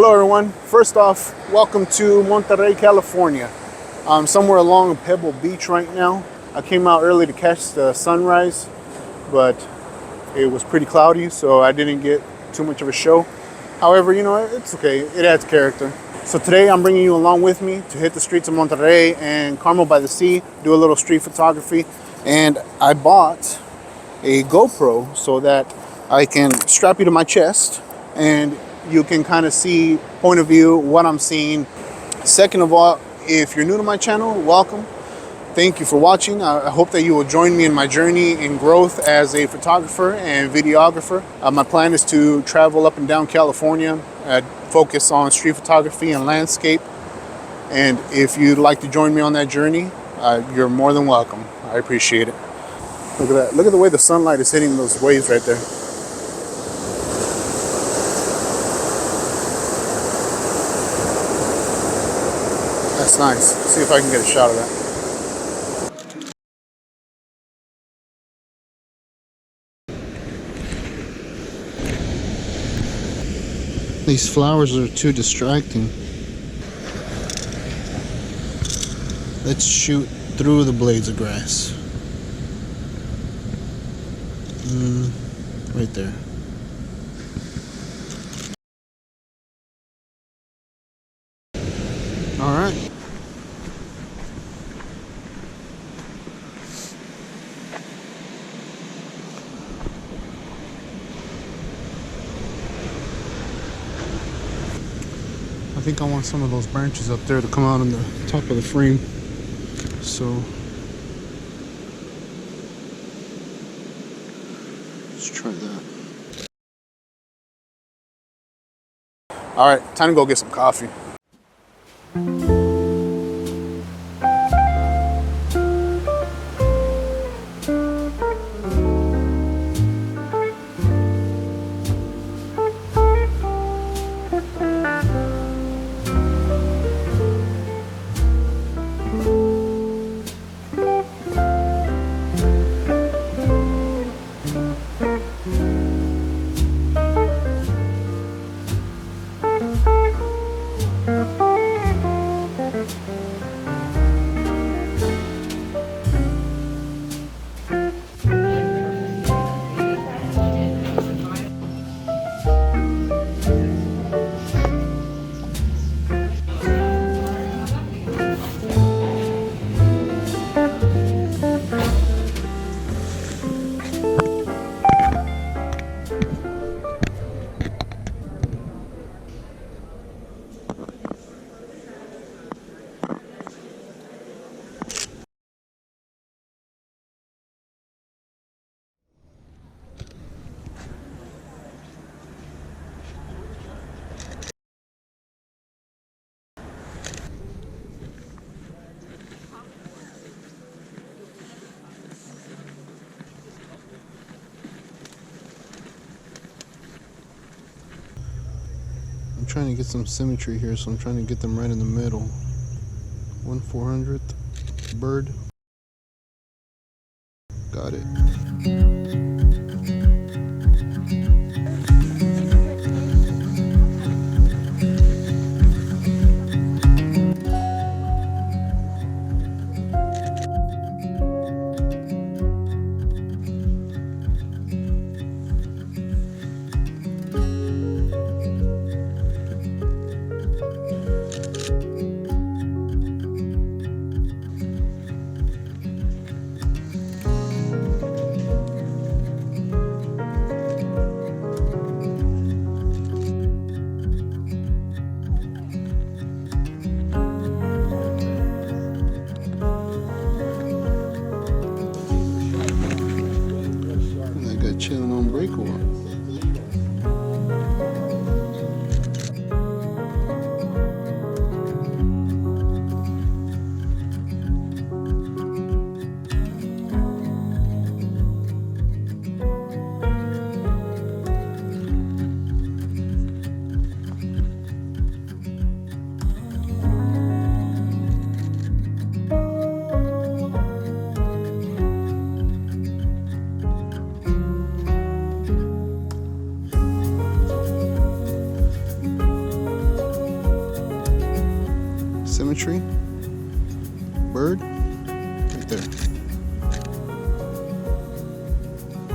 Hello everyone. First off, welcome to Monterey, California. I'm somewhere along Pebble Beach right now. I came out early to catch the sunrise, but it was pretty cloudy, so I didn't get too much of a show. However, you know, it's okay. It adds character. So today I'm bringing you along with me to hit the streets of Monterey and Carmel by the Sea, do a little street photography. And I bought a GoPro so that I can strap you to my chest and you can kind of see point of view, what I'm seeing. Second of all, if you're new to my channel, welcome. Thank you for watching. I hope that you will join me in my journey in growth as a photographer and videographer. My plan is to travel up and down California, focus on street photography and landscape. And if you'd like to join me on that journey, you're more than welcome. I appreciate it. Look at that. Look at the way the sunlight is hitting those waves right there. That's nice. Let's see if I can get a shot of that. These flowers are too distracting. Let's shoot through the blades of grass. Right there. All right. I think I want some of those branches up there to come out on the top of the frame. So let's try that. All right, time to go get some coffee. I'm trying to get some symmetry here, so I'm trying to get them right in the middle. 1/400th bird. Got it. bird right there.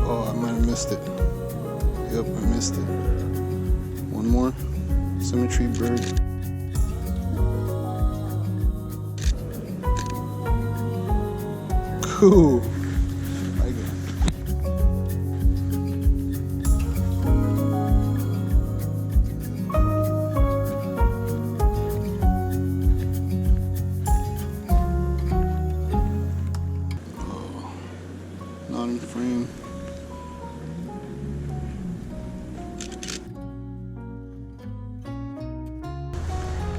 Oh, I might have missed it. Yep, I missed it. One more symmetry bird. Cool. Not in frame.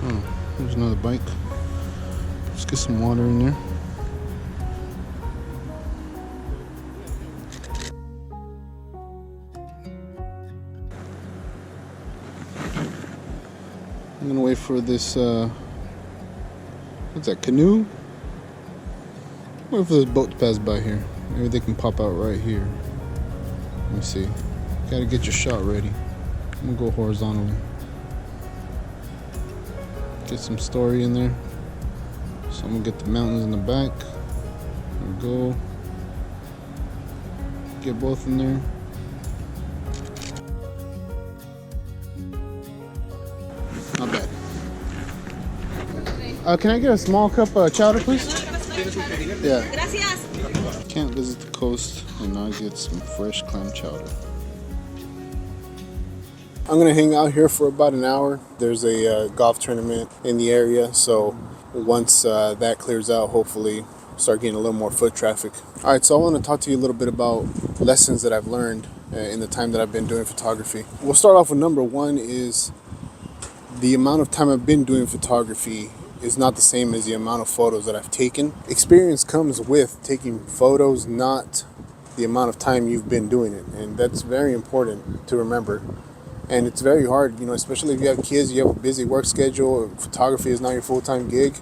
Oh, there's another bike. Let's get some water in there. I'm gonna wait for this, what's that, canoe? Wait for this boat to pass by here. Maybe they can pop out right here. Let me see. Gotta get your shot ready. I'm gonna go horizontally. Get some story in there. So I'm gonna get the mountains in the back. There we go. Get both in there. Not bad. Can I get a small cup of chowder, please? Yeah. Can't visit the coast and not get some fresh clam chowder. I'm gonna hang out here for about an hour. There's a golf tournament in the area, so once that clears out, hopefully start getting a little more foot traffic. All right, so I want to talk to you a little bit about lessons that I've learned in the time that I've been doing photography. We'll start off with number one is the amount of time I've been doing photography is not the same as the amount of photos that I've taken. Experience comes with taking photos, not the amount of time you've been doing it. And that's very important to remember. And it's very hard, you know, especially if you have kids, you have a busy work schedule, photography is not your full-time gig.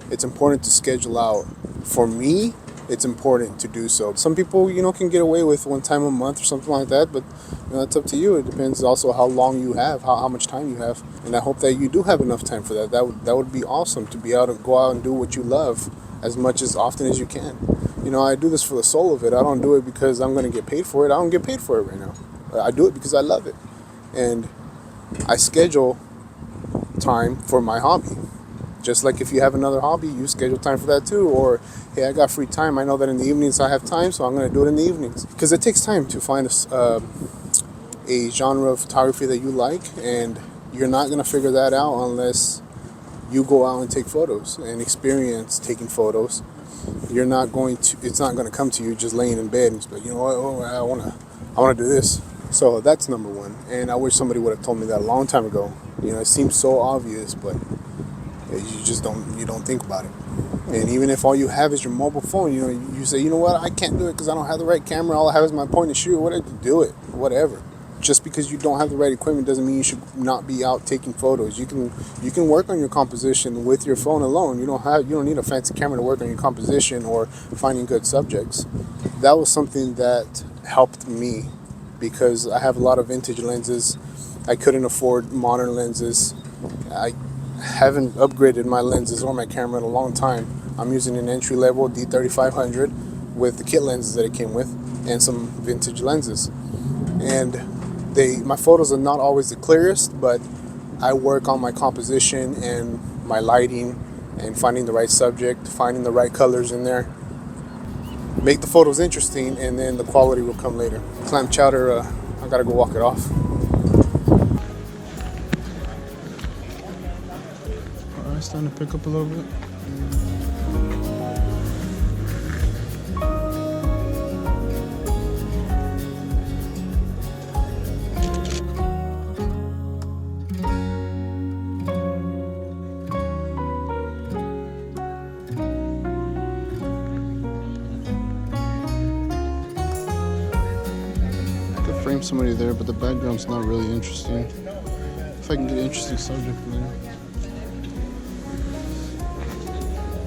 It's important to schedule out. For me, it's important to do so. Some people, you know, can get away with one time a month or something like that, but you know, that's up to you. It depends also how long you have, how much time you have. And I hope that you do have enough time for that. That would be awesome to be able to go out and do what you love as much as often as you can. You know, I do this for the soul of it. I don't do it because I'm going to get paid for it. I don't get paid for it right now. I do it because I love it. And I schedule time for my hobby. Just like if you have another hobby, you schedule time for that too. Or, hey, I got free time. I know that in the evenings I have time, so I'm going to do it in the evenings. Because it takes time to find a genre of photography that you like, and you're not going to figure that out unless you go out and take photos and experience taking photos. You're not going to, it's not going to come to you just laying in bed and just be like, you know what, oh, I want to do this. So that's number one. And I wish somebody would have told me that a long time ago. You know, it seems so obvious, but you just don't think about it. And even if all you have is your mobile phone, you know, you say, you know what, I can't do it because I don't have the right camera. All I have is my point and shoot. Whatever, do it. Whatever. Just because you don't have the right equipment doesn't mean you should not be out taking photos. You can work on your composition with your phone alone. You don't need a fancy camera to work on your composition or finding good subjects. That was something that helped me because I have a lot of vintage lenses. I couldn't afford modern lenses. I haven't upgraded my lenses or my camera in a long time. I'm using an entry-level D3500 with the kit lenses that it came with and some vintage lenses. And my photos are not always the clearest, but I work on my composition and my lighting and finding the right subject, finding the right colors in there. Make the photos interesting, and then the quality will come later. Clam chowder, I gotta go walk it off. Alright, starting to pick up a little bit. Frame somebody there, but the background's not really interesting. If I can get an interesting subject in there.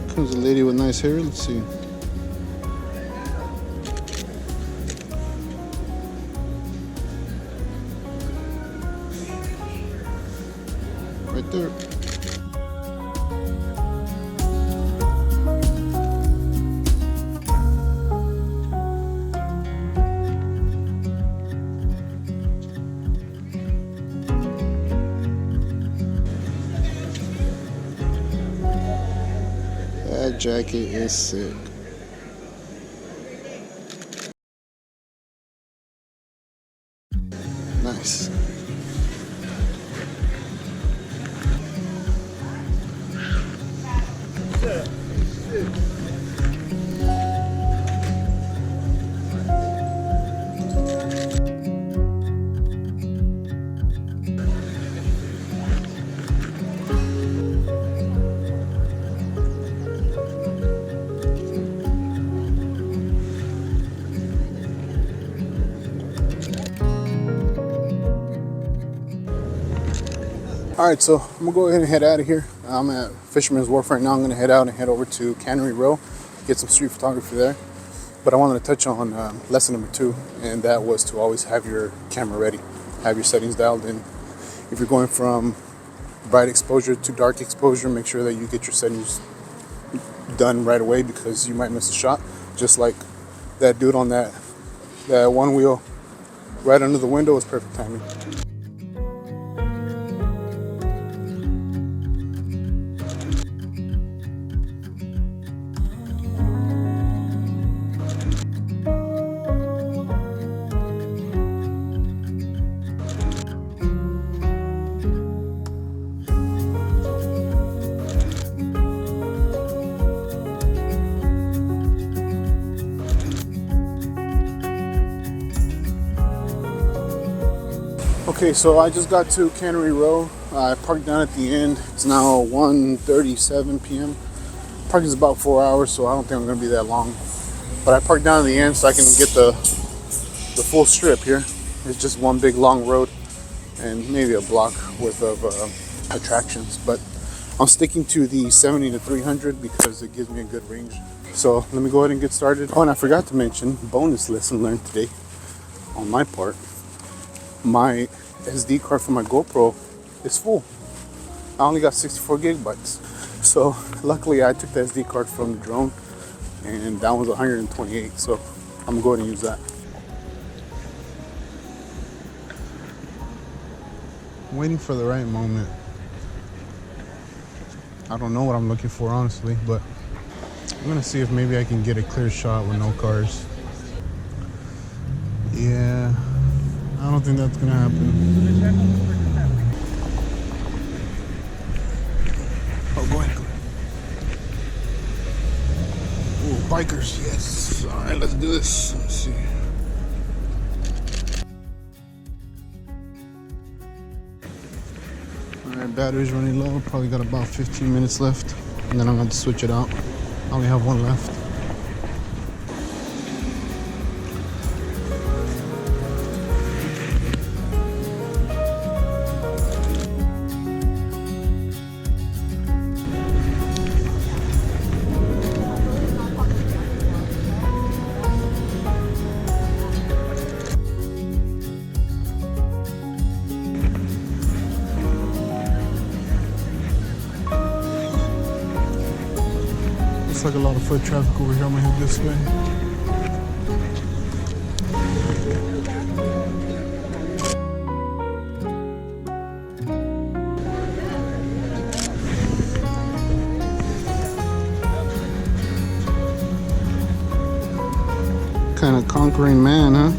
Comes a lady with nice hair. Let's see. Right there. jacket is sick. Nice. Alright, so I'm gonna go ahead and head out of here. I'm at Fisherman's Warf right now. I'm gonna head out and head over to Cannery Row, get some street photography there. But I wanted to touch on lesson number 2, and that was to always have your camera ready, have your settings dialed in. If you're going from bright exposure to dark exposure, make sure that you get your settings done right away, because you might miss a shot. Just like that dude on that one wheel right under the window was perfect timing. Okay, so I just got to Cannery Row. I parked down at the end. It's now 1:37 p.m. Parking is about 4 hours, so I don't think I'm going to be that long. But I parked down at the end so I can get the full strip here. It's just one big long road and maybe a block worth of attractions. But I'm sticking to the 70 to 300 because it gives me a good range. So let me go ahead and get started. Oh, and I forgot to mention, bonus lesson learned today on my part. My SD card for my GoPro is full. I only got 64 gigabytes. So luckily I took the SD card from the drone, and that was 128. So I'm going to use that. Waiting for the right moment. I don't know what I'm looking for, honestly, but I'm gonna see if maybe I can get a clear shot with no cars. Yeah, I don't think that's gonna happen. Oh, go ahead. Oh, bikers, yes. All right, let's do this. Let's see. All right, battery's running low. Probably got about 15 minutes left, and then I'm going to switch it out. I only have one left. Looks like a lot of foot traffic over here. I'm gonna head this way. Kind of conquering man, huh?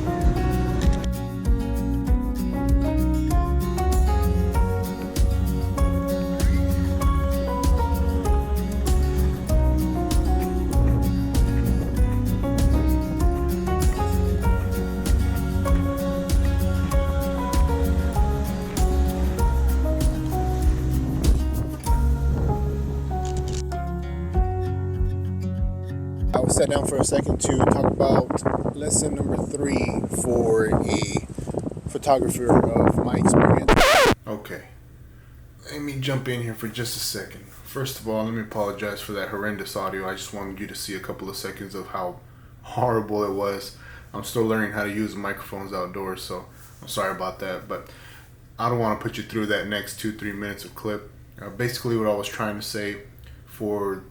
I was sat down for a second to talk about lesson number 3 for a photographer of my experience. Okay, let me jump in here for just a second. First of all, let me apologize for that horrendous audio. I just wanted you to see a couple of seconds of how horrible it was. I'm still learning how to use microphones outdoors, so I'm sorry about that. But I don't want to put you through that next 2-3 minutes of clip. Basically, what I was trying to say for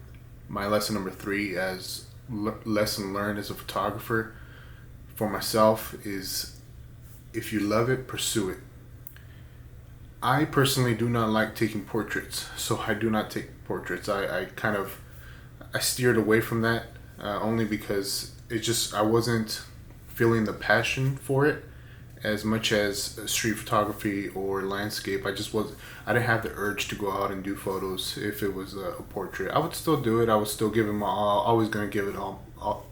my lesson number 3 as lesson learned as a photographer for myself is, if you love it, pursue it. I personally do not like taking portraits, so I do not take portraits. I kind of I steered away from that only because I wasn't feeling the passion for it as much as street photography or landscape. I didn't have the urge to go out and do photos. If it was a portrait, I would still do it. I was still giving my all. Always going to give it all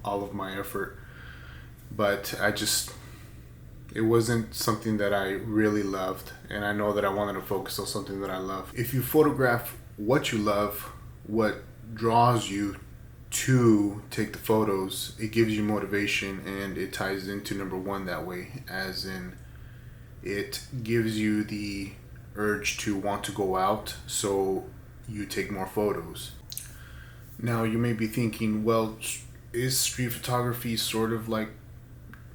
of my effort. But it wasn't something that I really loved. And I know that I wanted to focus on something that I love. If you photograph what you love, what draws you to take the photos, it gives you motivation, and it ties into number one that way, as in it gives you the urge to want to go out, so you take more photos. Now you may be thinking, well, is street photography sort of like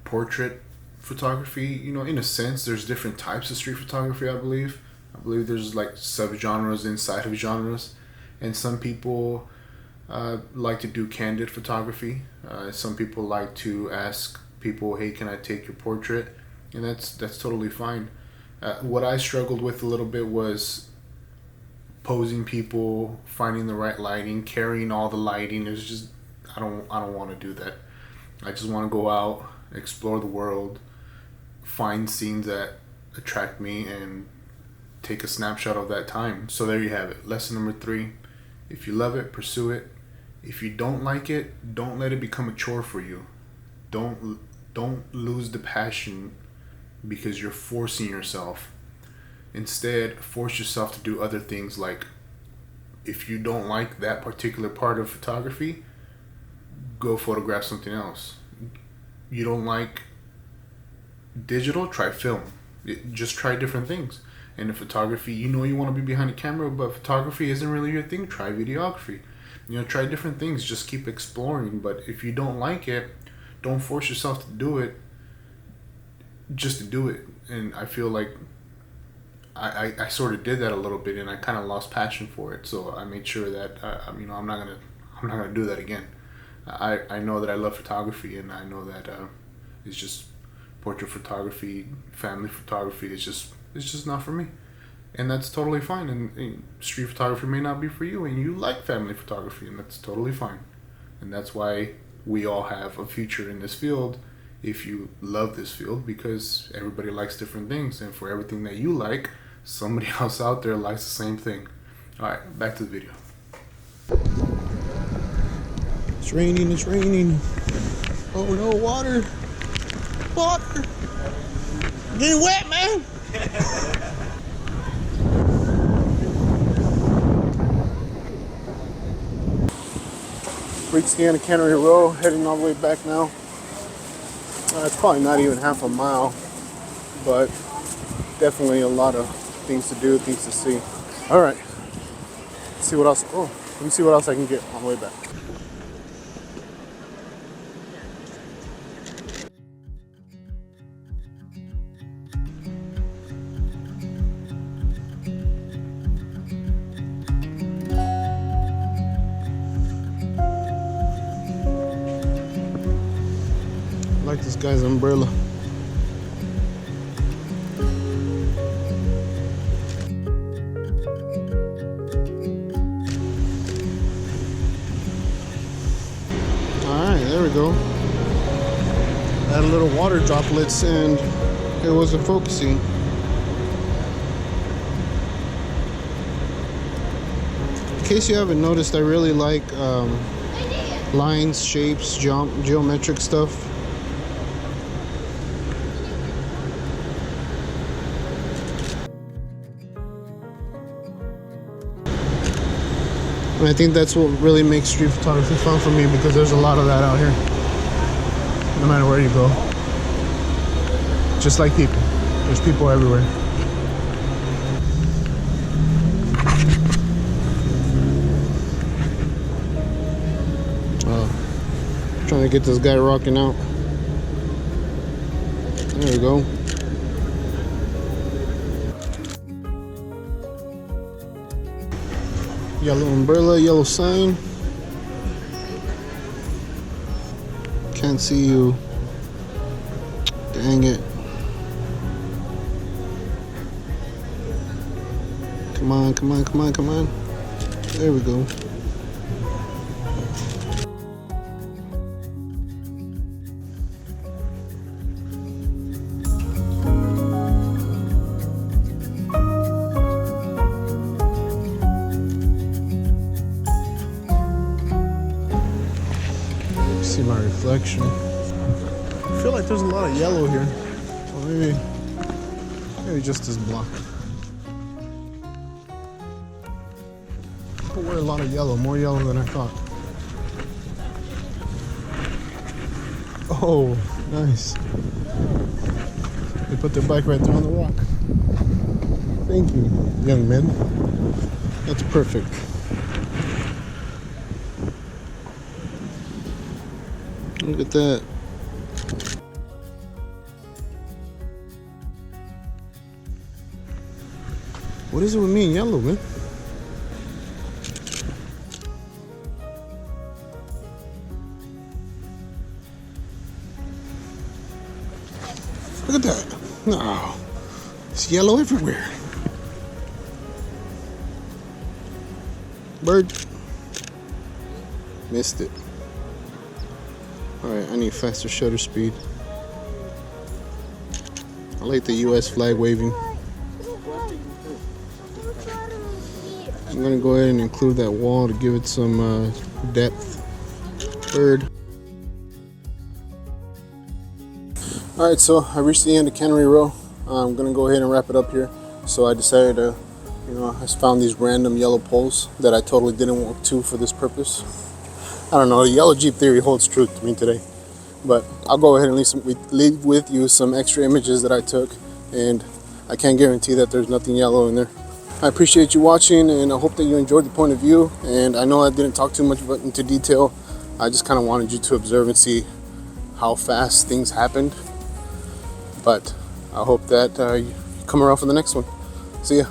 portrait photography? You know, in a sense, there's different types of street photography. I believe there's like subgenres inside of genres, and some people like to do candid photography. Some people like to ask people, hey, can I take your portrait? And that's totally fine. What I struggled with a little bit was posing people, finding the right lighting, carrying all the lighting. It's just, I don't want to do that. I just want to go out, explore the world, find scenes that attract me, and take a snapshot of that time. So there you have it. Lesson number 3. If you love it, pursue it. If you don't like it, don't let it become a chore for you. Don't lose the passion because you're forcing yourself. Instead, force yourself to do other things. Like, if you don't like that particular part of photography, go photograph something else. You don't like digital, try film. Just try different things. And in photography, you want to be behind the camera, but photography isn't really your thing. Try videography. Try different things. Just keep exploring. But if you don't like it, don't force yourself to do it just to do it. And I feel like I sort of did that a little bit, and I kind of lost passion for it. So I made sure that I'm not gonna do that again. I know that I love photography, and I know that it's just portrait photography, family photography. It's just not for me. And that's totally fine. And street photography may not be for you, and you like family photography, and that's totally fine. And that's why we all have a future in this field if you love this field, because everybody likes different things. And for everything that you like, somebody else out there likes the same thing. All right, back to the video. It's raining. Oh no, water. Getting wet, man. Reached the end of Cannery Row, heading all the way back now. It's probably not even half a mile, but definitely a lot of things to do, things to see. All right, let's see what else. Oh, let me see what else I can get on the way back. I like this guy's umbrella. Alright, there we go. Had a little water droplets and it wasn't focusing. In case you haven't noticed, I really like lines, shapes, geometric stuff. And I think that's what really makes street photography fun for me, because there's a lot of that out here. No matter where you go. Just like people. There's people everywhere. Trying to get this guy rocking out. There we go. Yellow umbrella, yellow sign. Can't see you. Dang it. Come on. There we go. see my reflection. I feel like there's a lot of yellow here. Or maybe just this block. But we're a lot of yellow, more yellow than I thought. Oh, nice. They put their bike right there on the rock. Thank you, young men. That's perfect. Look at that. What is it with me and yellow, man? Look at that. No. It's yellow everywhere. Bird. Missed it. Alright, I need faster shutter speed. I like the US flag waving. I'm gonna go ahead and include that wall to give it some depth. Bird. Alright, so I reached the end of Cannery Row. I'm gonna go ahead and wrap it up here. So I decided to, I found these random yellow poles that I totally didn't walk to for this purpose. I don't know, the yellow Jeep theory holds truth to me today. But I'll go ahead and leave with you some extra images that I took, and I can't guarantee that there's nothing yellow in there. I appreciate you watching, and I hope that you enjoyed the point of view. And I know I didn't talk too much into detail. I just kind of wanted you to observe and see how fast things happened. But I hope that you come around for the next one. See ya.